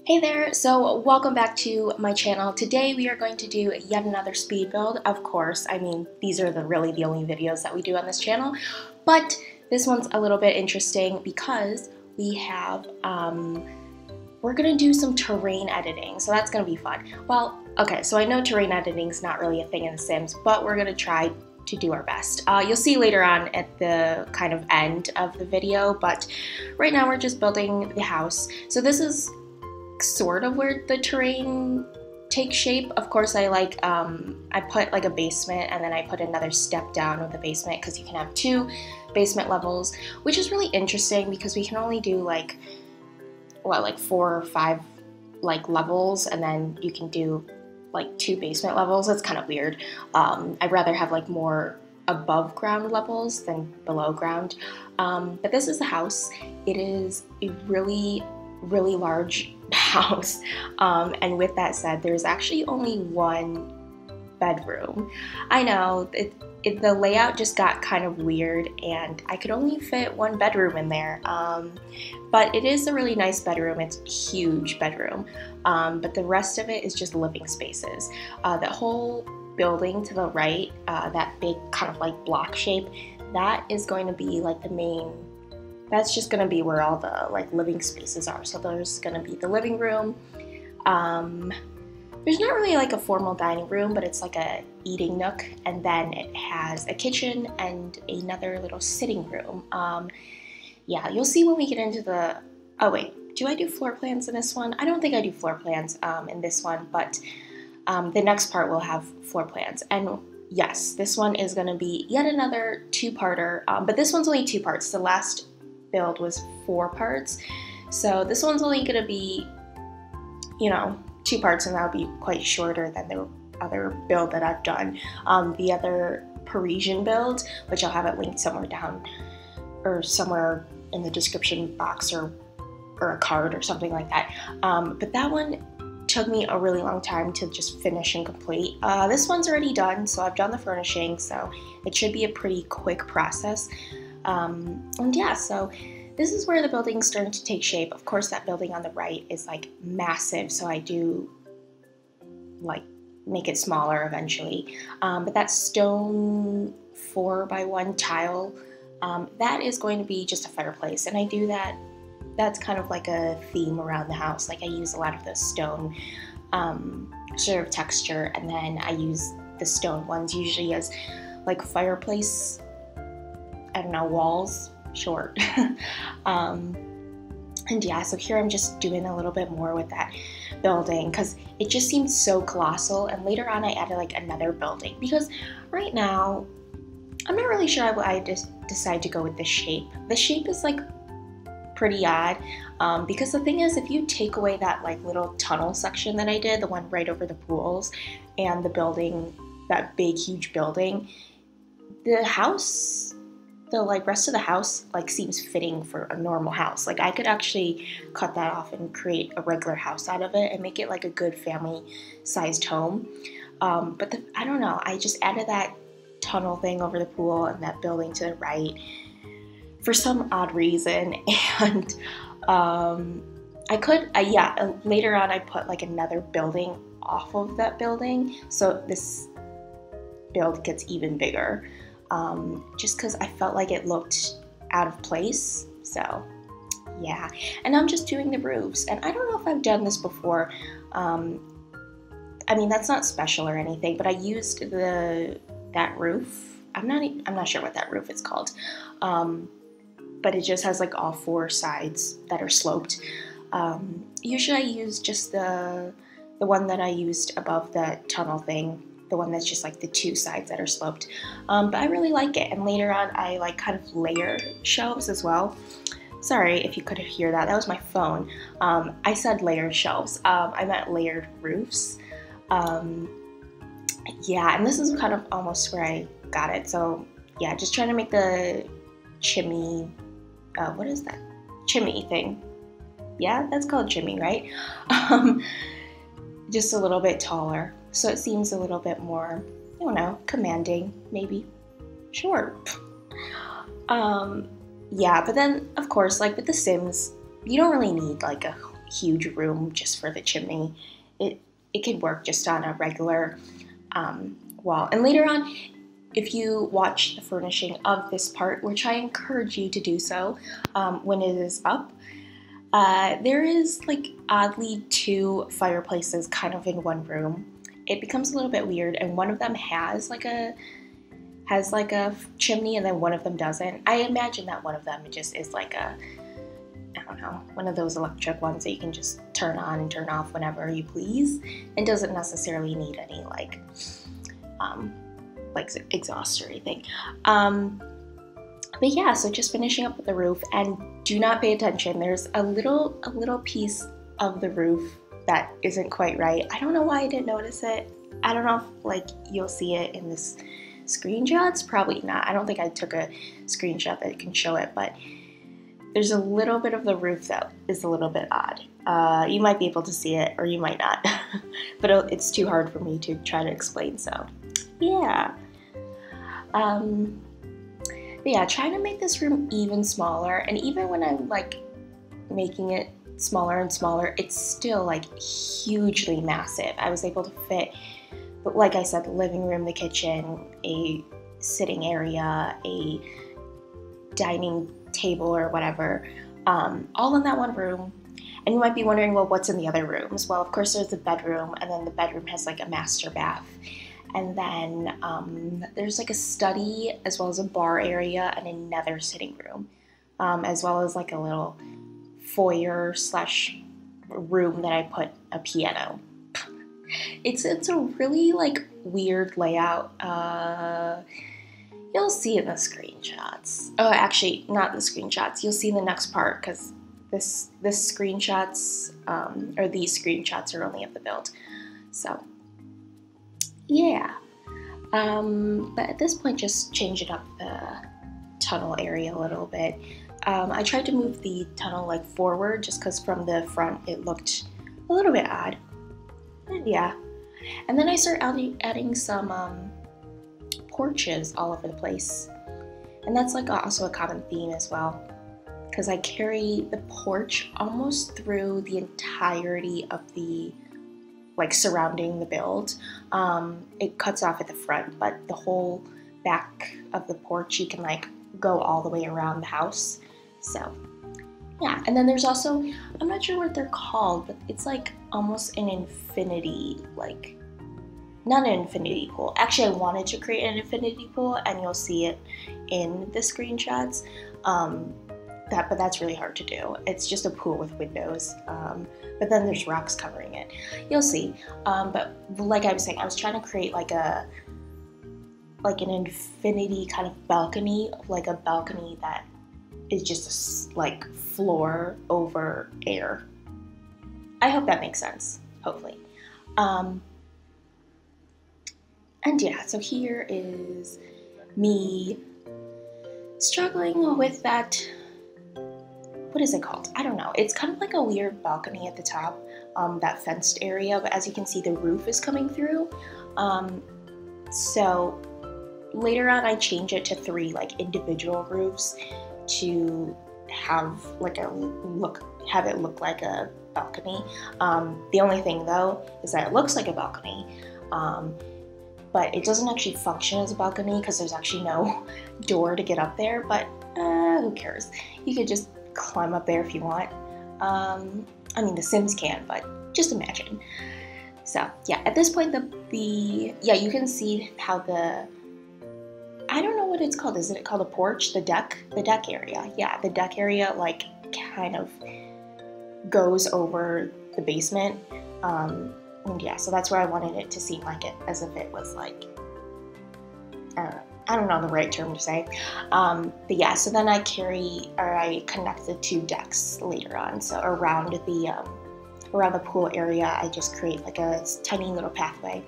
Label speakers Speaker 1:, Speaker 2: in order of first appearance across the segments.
Speaker 1: Hey there, so welcome back to my channel. Today we are going to do yet another speed build. Of course, I mean, these are really the only videos that we do on this channel, but this one's a little bit interesting because we have, we're gonna do some terrain editing, so that's gonna be fun. Well, okay, so I know terrain editing is not really a thing in The Sims, but we're gonna try to do our best. You'll see later on at the kind of end of the video, but right now we're just building the house. So this is sort of where the terrain takes shape. Of course, I put like a basement and then I put another step down of the basement because you can have two basement levels, which is really interesting because we can only do like 4 or 5 like levels, and then you can do like 2 basement levels. That's kind of weird. I'd rather have like more above ground levels than below ground. But this is the house. It is a really large house, and with that said, there's actually only one bedroom. I know the layout just got kind of weird and I could only fit one bedroom in there, but it is a really nice bedroom. It's a huge bedroom, but the rest of it is just living spaces. The whole building to the right, that big kind of like block shape, that is going to be like the main. That's just gonna be where all the like living spaces are. So there's gonna be the living room. There's not really like a formal dining room, but it's like a eating nook, and then it has a kitchen and another little sitting room. Yeah, you'll see when we get into the. Oh wait, do I do floor plans in this one? I don't think I do floor plans in this one, but the next part will have floor plans. And yes, this one is gonna be yet another 2-parter, but this one's only 2 parts. The last build was 4 parts, so this one's only gonna be, 2 parts, and that'll be quite shorter than the other build that I've done. The other Parisian build, which I'll have it linked somewhere down or somewhere in the description box or a card or something like that. But that one took me a really long time to just finish and complete. This one's already done, so I've done the furnishing, so it should be a pretty quick process. And yeah, so this is where the building's starting to take shape. Of course, that building on the right is like massive, so I do like make it smaller eventually. But that stone 4x1 tile, that is going to be just a fireplace, and I do that. That's kind of like a theme around the house. Like I use a lot of the stone sort of texture, and then I use the stone ones usually as like fireplace, I don't know, walls, short. And yeah, so here I'm just doing a little bit more with that building because it just seems so colossal, and later on I added like another building because right now I'm not really sure I just decide to go with the shape. The shape is like pretty odd, because the thing is, if you take away that like little tunnel section that I did, the one right over the pools, and the building, that big huge building, the house, the like rest of the house like seems fitting for a normal house. Like I could actually cut that off and create a regular house out of it and make it like a good family sized home. But I don't know, I just added that tunnel thing over the pool and that building to the right for some odd reason. And later on I put like another building off of that building, so this build gets even bigger. Just because I felt like it looked out of place. So yeah, and I'm just doing the roofs, and I don't know if I've done this before. I mean, that's not special or anything, but I used that roof. I'm not sure what that roof is called, but it just has like all 4 sides that are sloped. Usually I use just the one that I used above the tunnel thing, the one that's just like the 2 sides that are sloped. But I really like it, and later on I like kind of layer shelves as well. Sorry if you could hear that, that was my phone. I said layered shelves, I meant layered roofs. Yeah, and this is kind of almost where I got it. So yeah, just trying to make the chimney, what is that? Chimney thing. Yeah, that's called chimney, right? Just a little bit taller, so it seems a little bit more, I don't know, commanding, maybe. Sure. Yeah, but then, of course, like with The Sims, you don't really need like a huge room just for the chimney. It could work just on a regular wall. And later on, if you watch the furnishing of this part, which I encourage you to do so when it is up, there is like oddly 2 fireplaces kind of in one room. It becomes a little bit weird, and one of them has like a chimney, and then one of them doesn't. I imagine that one of them just is like a, I don't know, one of those electric ones that you can just turn on and turn off whenever you please, and doesn't necessarily need any like exhaust or anything. But yeah, so just finishing up with the roof, and do not pay attention. There's a little piece of the roof that isn't quite right. I don't know why I didn't notice it. I don't know if like you'll see it in this screenshots. Probably not. I don't think I took a screenshot that can show it, but there's a little bit of the roof that is a little bit odd. You might be able to see it, or you might not, but it's too hard for me to try to explain, so yeah. But yeah, trying to make this room even smaller, and even when I'm like making it smaller and smaller, it's still like hugely massive. I was able to fit, like I said, the living room, the kitchen, a sitting area, a dining table or whatever, all in that one room. And you might be wondering, well, what's in the other rooms? Well, of course there's the bedroom, and then the bedroom has like a master bath. And then there's like a study, as well as a bar area and another sitting room, as well as like a little foyer / room that I put a piano. It's a really like weird layout. You'll see in the screenshots. Oh, actually, not the screenshots. You'll see in the next part, because these screenshots are only of the build. So yeah. But at this point, just changing up the tunnel area a little bit. I tried to move the tunnel like forward, just because from the front it looked a little bit odd. And yeah. And then I started adding some porches all over the place. And that's like also a common theme as well, because I carry the porch almost through the entirety of the like surrounding the build. It cuts off at the front, but the whole back of the porch, you can like go all the way around the house. So yeah, and then there's also, I'm not sure what they're called, but it's like almost an infinity, like, not an infinity pool. Actually, I wanted to create an infinity pool, and you'll see it in the screenshots. But that's really hard to do. It's just a pool with windows, but then there's rocks covering it. You'll see. But like I was saying, I was trying to create like an infinity kind of balcony, like a balcony that is just like floor over air. I hope that makes sense, hopefully. And yeah, so here is me struggling with that. What is it called? I don't know. It's kind of like a weird balcony at the top, that fenced area, but as you can see, the roof is coming through. So later on, I change it to 3 like individual roofs to have like it look like a balcony. The only thing though is that it looks like a balcony, but it doesn't actually function as a balcony because there's actually no door to get up there. But who cares? You could just climb up there if you want. I mean, the Sims can, but just imagine. So yeah, at this point, you can see how I don't know what it's called. Is it called a porch? The deck area. Yeah, the deck area like kind of goes over the basement. And yeah, so that's where I wanted it to seem like it, as if it was like, I don't know the right term to say. But yeah, so then I connect the 2 decks later on. So around the pool area, I just create like a tiny little pathway.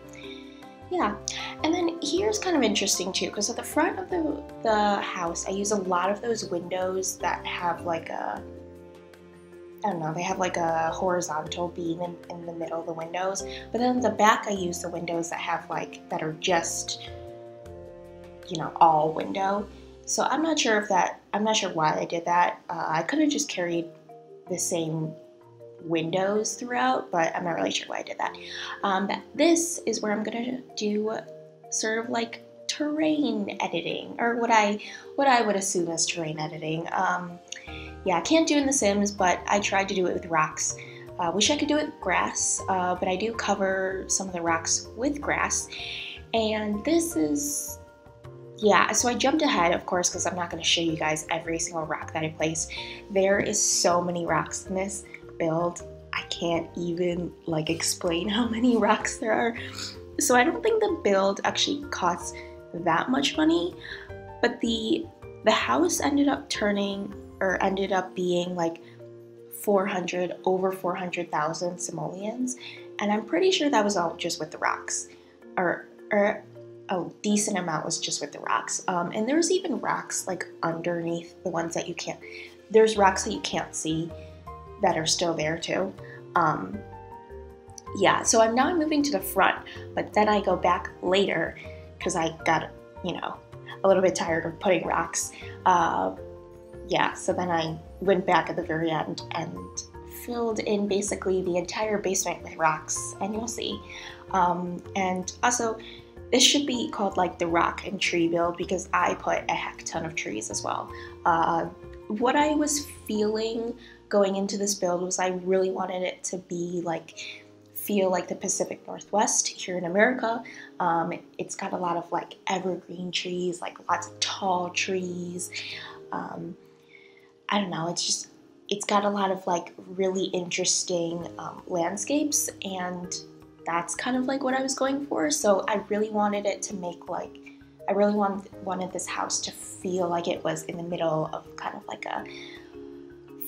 Speaker 1: Yeah, and then here's kind of interesting too, because at the front of the house, I use a lot of those windows that have like they have like a horizontal beam in the middle of the windows. But then in the back, I use the windows that are just, all window. So I'm not sure why I did that. I could have just carried the same windows throughout, but I'm not really sure why I did that. But this is where I'm gonna do sort of like terrain editing, or what I would assume is terrain editing. Yeah, I can't do it in The Sims, but I tried to do it with rocks. Wish I could do it with grass, but I do cover some of the rocks with grass. And this is, yeah, so I jumped ahead, of course, because I'm not going to show you guys every single rock that I place. There is so many rocks in this build. I can't even like explain how many rocks there are. So I don't think the build actually costs that much money, but the house ended up being like over 400,000 simoleons, and I'm pretty sure that was all just with the rocks, or a decent amount was just with the rocks. And there's even rocks like underneath the ones that you can't. There's rocks that you can't see that are still there too. Yeah, so I'm now moving to the front, but then I go back later because I got, you know, a little bit tired of putting rocks. Yeah, so then I went back at the very end and filled in basically the entire basement with rocks, and you'll see. And also, this should be called like the rock and tree build because I put a heck ton of trees as well. What I was feeling going into this build was I really wanted it to be like, feel like the Pacific Northwest here in America. It's got a lot of like evergreen trees, like lots of tall trees. I don't know, it's got a lot of like really interesting landscapes, and that's kind of like what I was going for. So I really wanted it to make like, I really wanted this house to feel like it was in the middle of kind of like a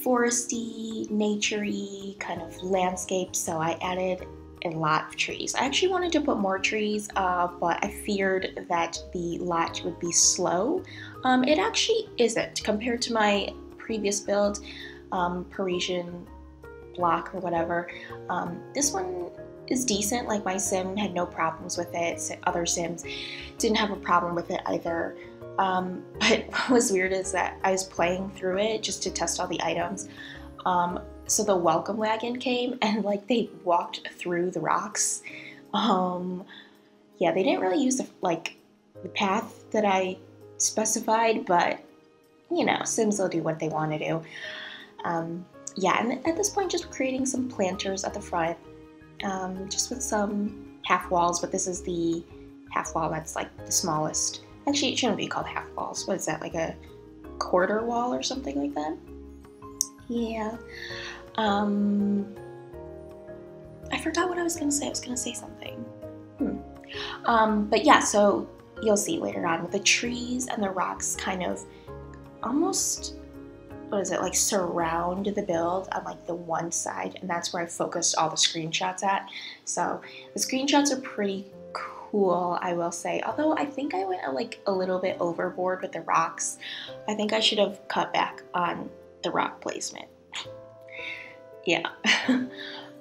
Speaker 1: foresty, naturey kind of landscape. So I added a lot of trees. I actually wanted to put more trees, but I feared that the lot would be slow. It actually isn't compared to my previous build, Parisian block or whatever. This one is decent. Like, my sim had no problems with it. Other sims didn't have a problem with it either. But what was weird is that I was playing through it just to test all the items. So the welcome wagon came and like they walked through the rocks. Yeah, they didn't really use the path that I specified, but you know, Sims will do what they want to do. Yeah, and at this point, just creating some planters at the front, just with some half walls, but this is the half wall that's like the smallest. Actually, it shouldn't be called half walls. What is that, like a quarter wall or something like that? Yeah. I forgot what I was going to say. I was going to say something. But yeah, so you'll see later on with the trees and the rocks kind of almost, what is it, like surround the build on like the one side, and that's where I focused all the screenshots at. So the screenshots are pretty cool, I will say, although I think I went like a little bit overboard with the rocks. I think I should have cut back on the rock placement. Yeah.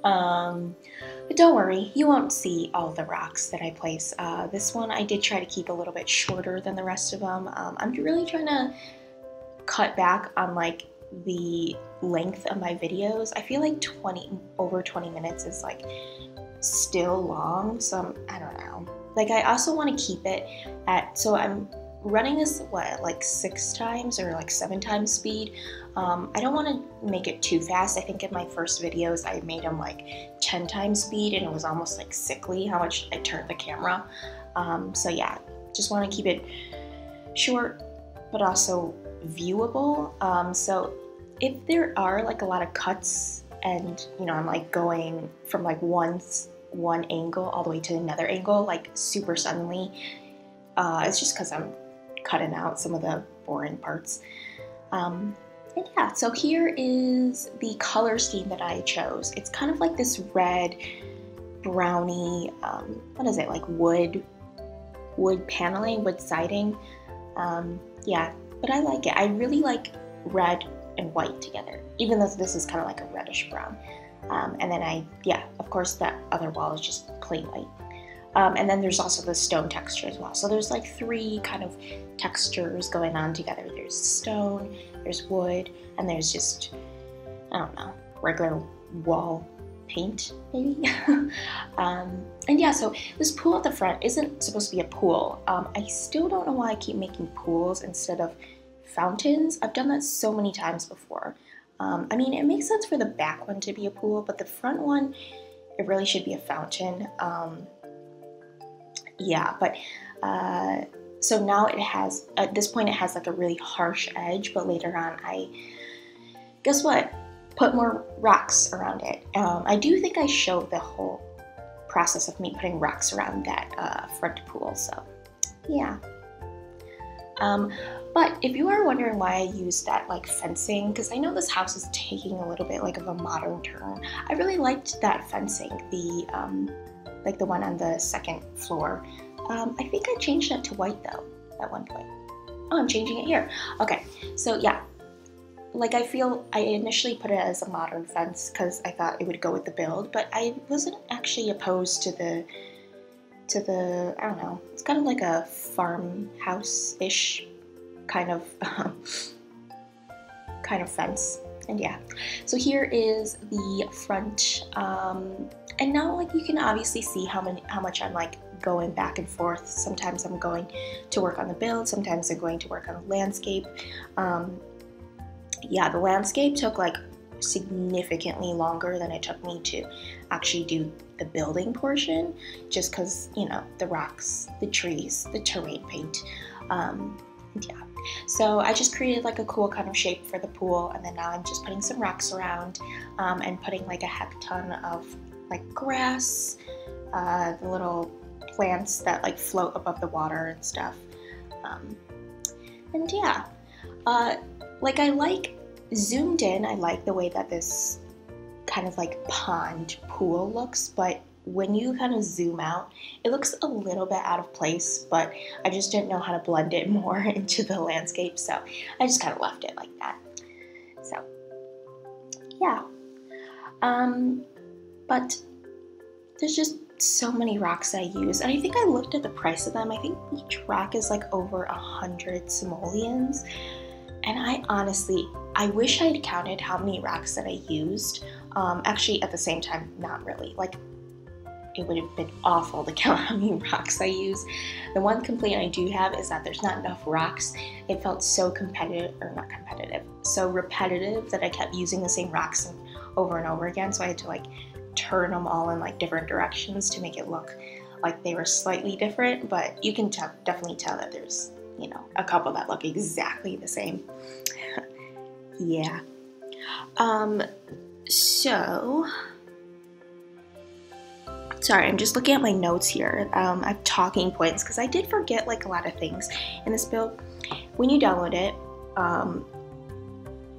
Speaker 1: But don't worry, you won't see all the rocks that I place. This one I did try to keep a little bit shorter than the rest of them. I'm really trying to cut back on like the length of my videos. I feel like over 20 minutes is like still long, so I don't know. Like, I also want to keep it at, so I'm running this, what, like 6 times or like 7 times speed. I don't want to make it too fast. I think in my first videos I made them like 10 times speed, and it was almost like sickly how much I turned the camera. So yeah, just want to keep it short but also viewable. So if there are like a lot of cuts and, you know, I'm like going from like one angle all the way to another angle like super suddenly, it's just because I'm cutting out some of the boring parts. And yeah, so here is the color scheme that I chose. It's kind of like this red, browny, what is it, like wood paneling, wood siding. Yeah, but I like it. I really like red and white together, even though this is kind of like a reddish brown. And then yeah, of course that other wall is just plain white. And then there's also the stone texture as well. So there's like 3 kind of textures going on together. There's stone, there's wood, and there's just, I don't know, regular wall paint, maybe. And yeah, so this pool at the front isn't supposed to be a pool. I still don't know why I keep making pools instead of fountains. I've done that so many times before. I mean, it makes sense for the back one to be a pool, but the front one, it really should be a fountain. Yeah, but so now it has, at this point it has like a really harsh edge, but later on guess what? Put more rocks around it. I do think I showed the whole process of me putting rocks around that front pool, so yeah. But if you are wondering why I used that like fencing, because I know this house is taking a little bit like of a modern turn. I really liked that fencing, like the one on the second floor. I think I changed that to white though at one point. Oh, I'm changing it here. Okay, so yeah, like I feel I initially put it as a modern fence because I thought it would go with the build, but I wasn't actually opposed to the I don't know, it's kind of like a farmhouse-ish kind of fence. And yeah, so here is the front, and now like you can obviously see how much I'm like going back and forth. Sometimes I'm going to work on the build, sometimes I'm going to work on the landscape. Yeah, the landscape took like significantly longer than it took me to actually do the building portion, just because, you know, the rocks, the trees, the terrain paint. Yeah, so I just created like a cool kind of shape for the pool, and then now I'm just putting some rocks around and putting like a heck ton of like grass, the little plants that like float above the water and stuff. And yeah, like I like zoomed in, I like the way that this kind of like pond pool looks, but when you kind of zoom out, it looks a little bit out of place, but I just didn't know how to blend it more into the landscape, so I just kind of left it like that. So yeah, but there's just so many rocks I use, and I think I looked at the price of them. I think each rock is like over 100 simoleons, and I wish I'd counted how many rocks that I used. Actually, at the same time, not really. Like, it would have been awful to count how many rocks I use. The one complaint I do have is that there's not enough rocks. It felt so so repetitive that I kept using the same rocks over and over again. So I had to like turn them all in like different directions to make it look like they were slightly different. But you can definitely tell that there's, you know, a couple that look exactly the same. Yeah. So, sorry, I'm just looking at my notes here. I have talking points because I did forget like a lot of things in this build. When you download it,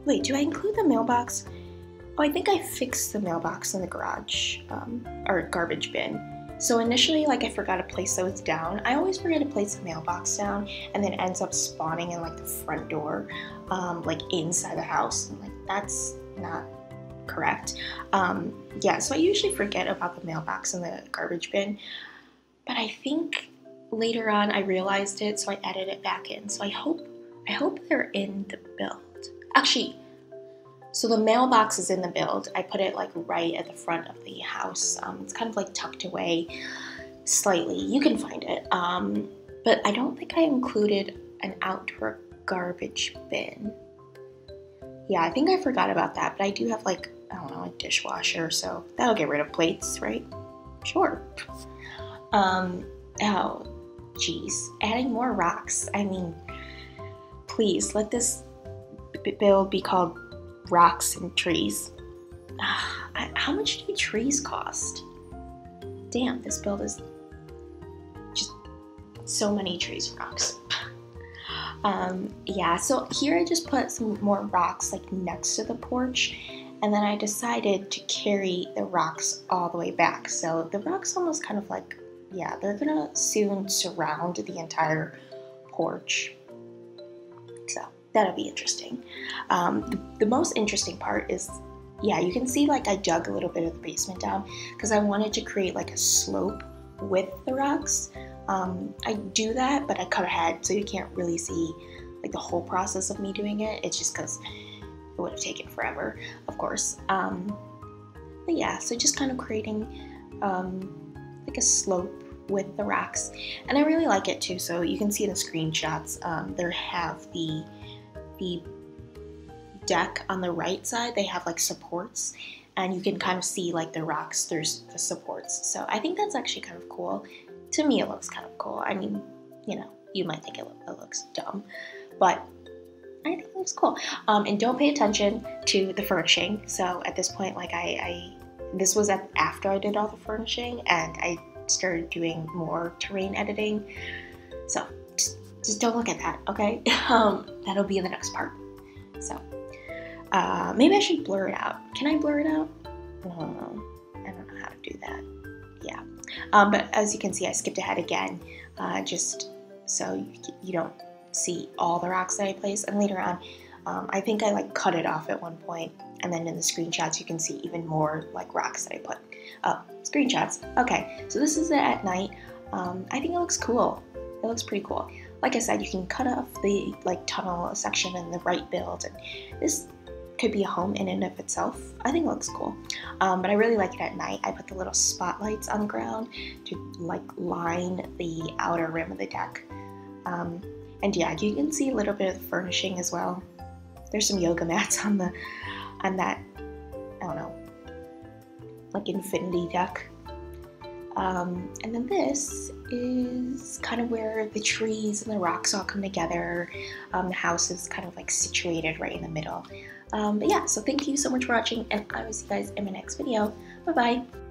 Speaker 1: wait, do I include the mailbox? Oh, I think I fixed the mailbox in the garage, or garbage bin. So initially, like, I forgot to place those down. I always forget to place the mailbox down, and then it ends up spawning in like the front door, like inside the house. And like, that's not correct. Yeah, so I usually forget about the mailbox in the garbage bin, but I think later on I realized it, so I added it back in. So I hope they're in the build. Actually, so the mailbox is in the build. I put it like right at the front of the house. It's kind of like tucked away slightly. You can find it. But I don't think I included an outdoor garbage bin. Yeah, I think I forgot about that, but I do have like, I don't know, a dishwasher, so that'll get rid of plates, right? Sure. Oh, geez. Adding more rocks. I mean, please, let this build be called Rocks and Trees. How much do trees cost? Damn, this build is just so many trees and rocks. Yeah, so here I just put some more rocks like next to the porch, and then I decided to carry the rocks all the way back. So the rocks almost kind of like, yeah, they're gonna soon surround the entire porch. So that'll be interesting. The most interesting part is, yeah, you can see like I dug a little bit of the basement down because I wanted to create like a slope with the rocks. I do that, but I cut ahead, so you can't really see like the whole process of me doing it. It's just because it would have taken forever, of course. But yeah, so just kind of creating like a slope with the rocks, and I really like it too. So you can see in the screenshots, they have the deck on the right side. They have like supports, and you can kind of see like the rocks through the supports. So I think that's actually kind of cool. To me, it looks kind of cool. I mean, you know, you might think it looks dumb, but I think it looks cool. And don't pay attention to the furnishing. So at this point, like this was after I did all the furnishing, and I started doing more terrain editing. So just don't look at that, okay? That'll be in the next part. So maybe I should blur it out. Can I blur it out? I don't know how to do that. Yeah. But as you can see, I skipped ahead again, just so you don't see all the rocks that I place. And later on, I think I like cut it off at one point, and then in the screenshots you can see even more like rocks that I put. Oh, screenshots. Okay, so this is it at night. I think it looks cool. It looks pretty cool. Like I said, you can cut off the like tunnel section in the right build, and this could be a home in and of itself. I think it looks cool. But I really like it at night. I put the little spotlights on the ground to like line the outer rim of the deck. And yeah, you can see a little bit of the furnishing as well. There's some yoga mats on that, I don't know, like infinity deck. And then this is kind of where the trees and the rocks all come together. The house is kind of like situated right in the middle. But yeah, so thank you so much for watching, and I will see you guys in my next video. Bye bye.